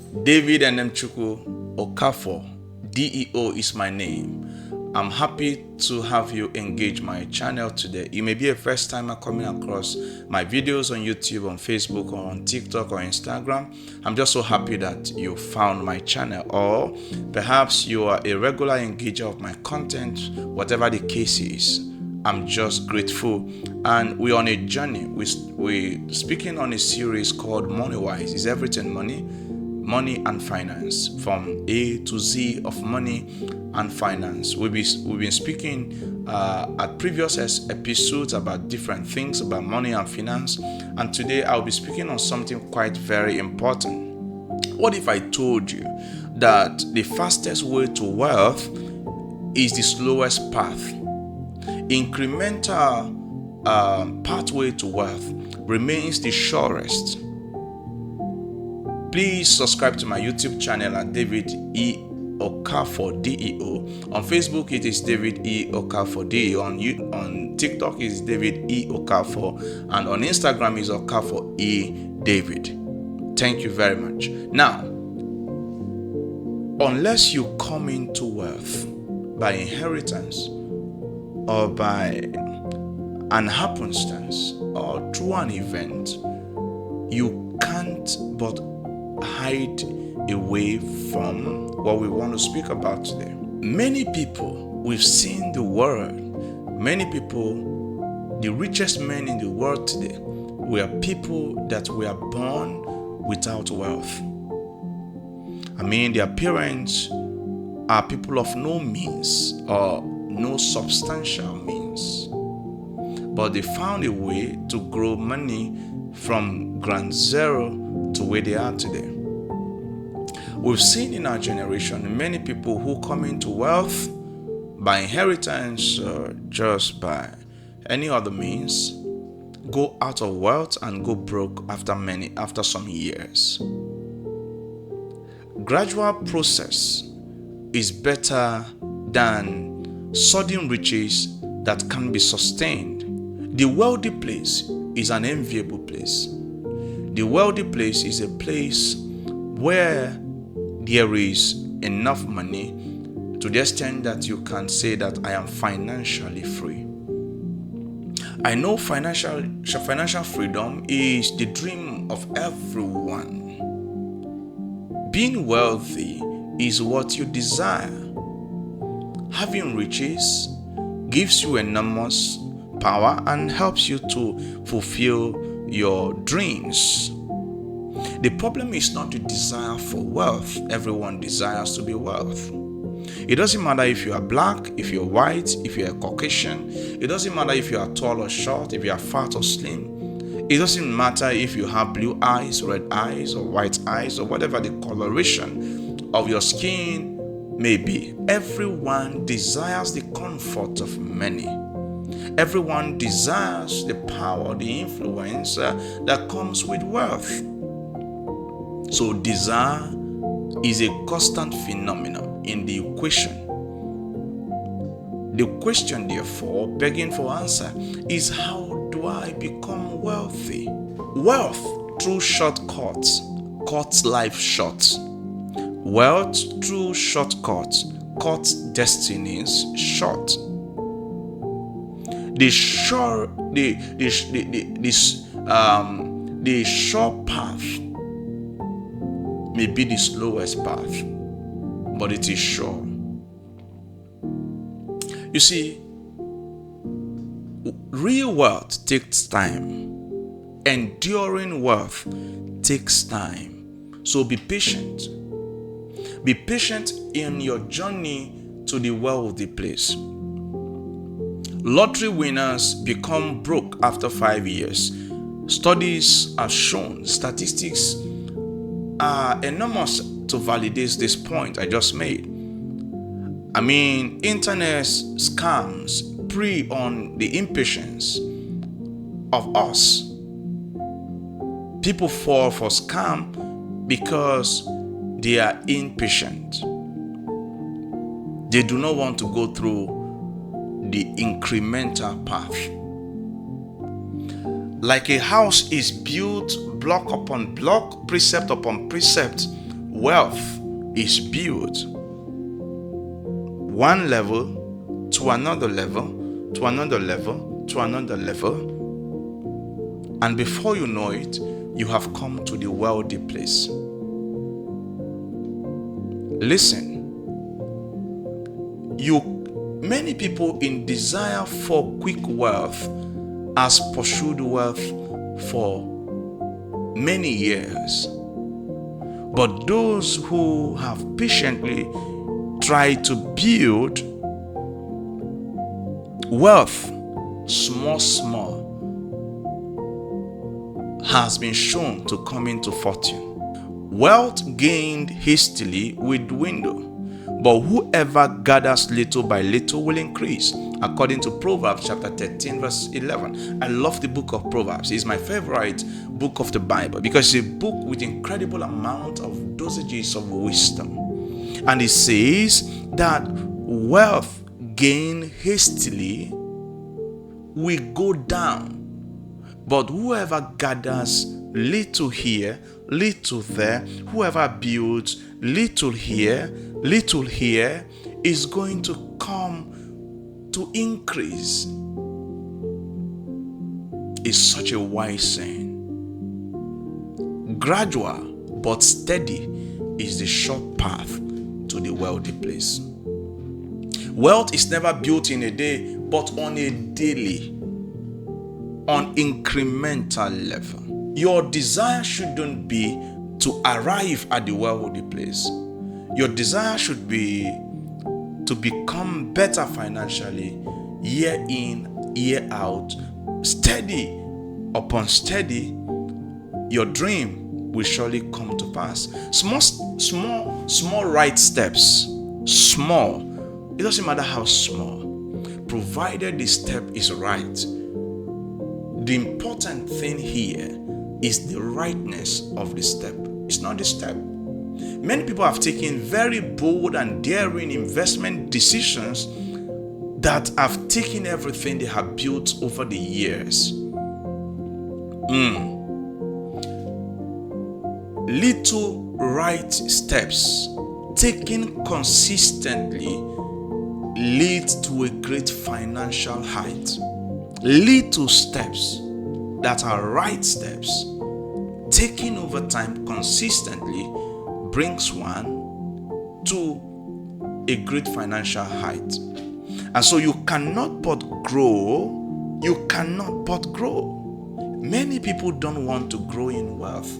David Enemchukwu Okafor, DEO is my name. I'm happy to have you engage my channel today. You may be a first timer coming across my videos on YouTube, on Facebook, or on TikTok or Instagram. I'm just so happy that you found my channel, or perhaps you are a regular engager of my content. Whatever the case is, I'm just grateful. And we're on a journey. We're speaking on a series called MoneyWise. Is everything money? Money and finance, from A to Z of money and finance. We've been speaking at previous episodes about different things about money and finance, and today I'll be speaking on something quite very important. What if I told you that the fastest way to wealth is the slowest path? Incremental pathway to wealth remains the surest. Please subscribe to my YouTube channel at David E. Okafor DEO. On Facebook, it is David E. Okafor DEO. On TikTok, it is David E. Okafor. And on Instagram, is Okafor E. David. Thank you very much. Now, unless you come into wealth by inheritance or by an happenstance or through an event, you can't but hide away from what we want to speak about today. Many people, we've seen the world, many people, the richest men in the world today, were people that were born without wealth. I mean, their parents are people of no means or no substantial means, but they found a way to grow money from ground zero to where they are today. We've seen in our generation many people who come into wealth by inheritance or just by any other means go out of wealth and go broke after some years. Gradual process is better than sudden riches that can be sustained. The wealthy place is an enviable place. The wealthy place is a place where there is enough money to the extent that you can say that I am financially free. I know financial freedom is the dream of everyone. Being wealthy is what you desire. Having riches gives you enormous power and helps you to fulfill your dreams. The problem is not the desire for wealth. Everyone desires to be wealthy. It doesn't matter if you are black, if you're white, if you're a Caucasian. It doesn't matter if you are tall or short, if you are fat or slim. It doesn't matter if you have blue eyes, red eyes, or white eyes, or whatever the coloration of your skin may be. Everyone desires the comfort of many. Everyone desires the power, the influence that comes with wealth. So desire is a constant phenomenon in the equation. The question, therefore, begging for answer is, how do I become wealthy? Wealth through shortcuts cuts life short. Wealth through shortcuts cuts destinies short. The sure path may be the slowest path, but it is sure. You see, real wealth takes time. Enduring wealth takes time. So be patient. Be patient in your journey to the wealthy place. Lottery winners become broke after 5 years. Studies have shown, statistics are enormous to validate this point I just made. I mean, internet scams prey on the impatience of us. People fall for scam because they are impatient. They do not want to go through the incremental path. Like a house is built block upon block, precept upon precept, Wealth is built one level to another level, to another level, to another level. And before you know it, you have come to the wealthy place. Listen, many people in desire for quick wealth has pursued wealth for many years. But those who have patiently tried to build wealth small has been shown to come into fortune. Wealth gained hastily will dwindle, but whoever gathers little by little will increase, according to Proverbs chapter 13 verse 11. I love the book of Proverbs. It's my favorite book of the Bible because it's a book with incredible amount of dosages of wisdom. And it says that wealth gained hastily will go down, but whoever gathers little here, little there, whoever builds little here is going to come to increase. It's such a wise saying. Gradual but steady is the short path to the wealthy place. Wealth is never built in a day, but on a daily, on incremental level. Your desire shouldn't be to arrive at the wealthy place. Your desire should be to become better financially, year in, year out, steady upon steady. Your dream will surely come to pass. Small right steps. Small. It doesn't matter how small, provided the step is right. The important thing here is the rightness of the step. It's not the step. Many people have taken very bold and daring investment decisions that have taken everything they have built over the years. Little right steps taken consistently lead to a great financial height. Little steps that are right steps taken over time consistently brings one to a great financial height. And so you cannot but grow. You cannot but grow. Many people don't want to grow in wealth.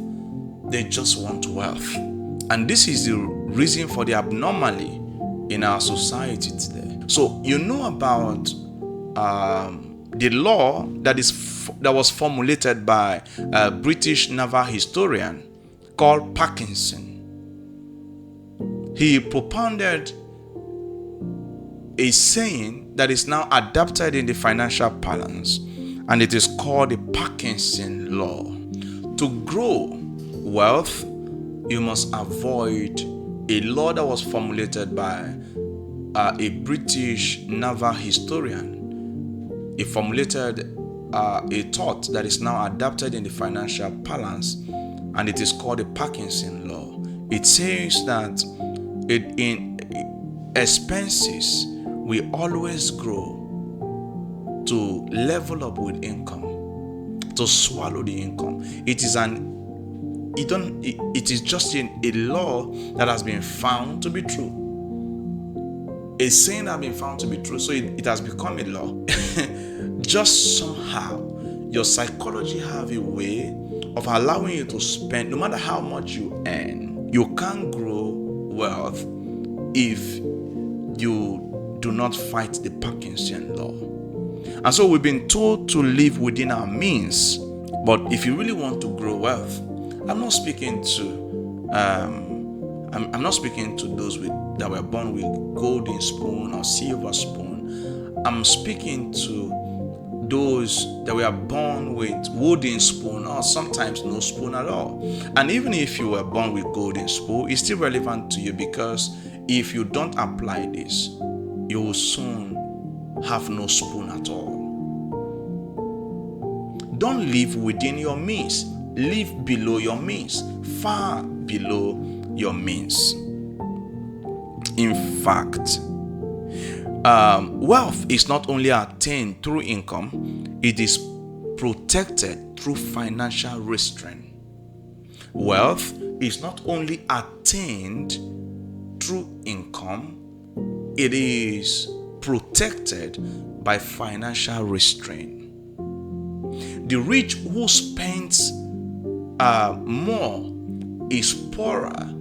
They just want wealth. And this is the reason for the abnormality in our society today. So you know about the law that was formulated by a British naval historian called Parkinson. He propounded a saying that is now adapted in the financial parlance, and it is called the Parkinson law. To grow wealth, you must avoid a law that was formulated by a British naval historian. He formulated a thought that is now adapted in the financial parlance, and it is called the Parkinson law. It says that in expenses we always grow to level up with income, to swallow the income. It is just a law that has been found to be true. A saying that has been found to be true, so it has become a law. Just somehow your psychology have a way of allowing you to spend. No matter how much you earn, you can't grow wealth if you do not fight the Parkinson law. And so we've been told to live within our means. But if you really want to grow wealth, I'm not speaking to those that were born with golden spoon or silver spoon. I'm speaking to those that were born with wooden spoon or sometimes no spoon at all. And even if you were born with golden spoon, it's still relevant to you, because if you don't apply this, you will soon have no spoon at all. Don't live within your means. Live below your means, far below your means. In fact, wealth is not only attained through income, it is protected through financial restraint. Wealth is not only attained through income, it is protected by financial restraint. The rich who spends more is poorer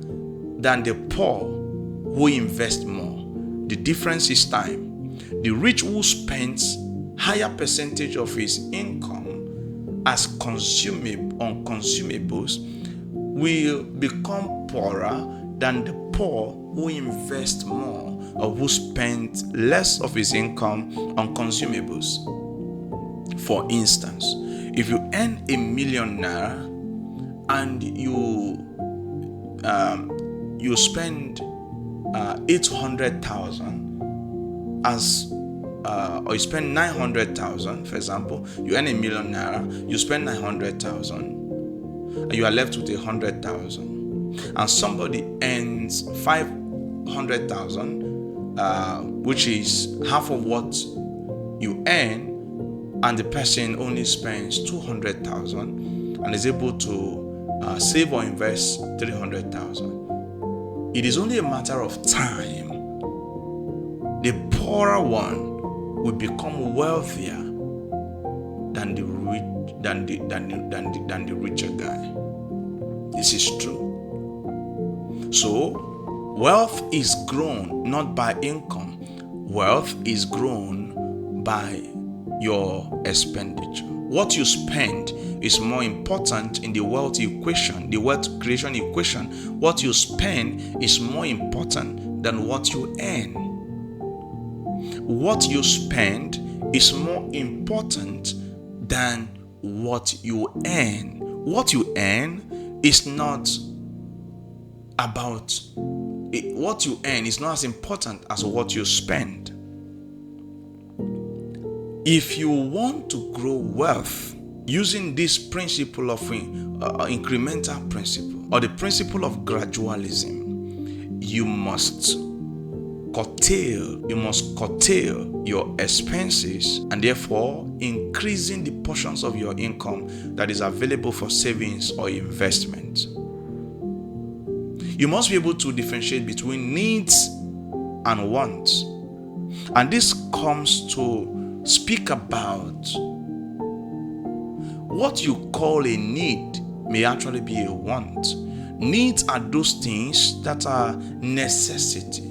than the poor who invest more. The difference is time. The rich who spends higher percentage of his income as on consumables will become poorer than the poor who invest more or who spend less of his income on consumables. For instance, if you earn $1 million and you spend 800,000 as or you spend 900,000, for example, you earn $1 million, you spend 900,000, and you are left with 100,000, and somebody earns 500,000, which is half of what you earn, and the person only spends 200,000 and is able to save or invest 300,000. It is only a matter of time. The poorer one will become wealthier than the richer guy. This is true. So, wealth is grown not by income. Wealth is grown by your expenditure. What you spend is more important in the wealth equation, the wealth creation equation. What you spend is more important than what you earn. What you spend is more important than what you earn. What you earn is not about what you earn is not as important as what you spend. If you want to grow wealth using this principle of incremental principle or the principle of gradualism, you must curtail your expenses and therefore increasing the portions of your income that is available for savings or investment. You must be able to differentiate between needs and wants. And this comes to speak about what you call a need may actually be a want. Needs are those things that are necessity.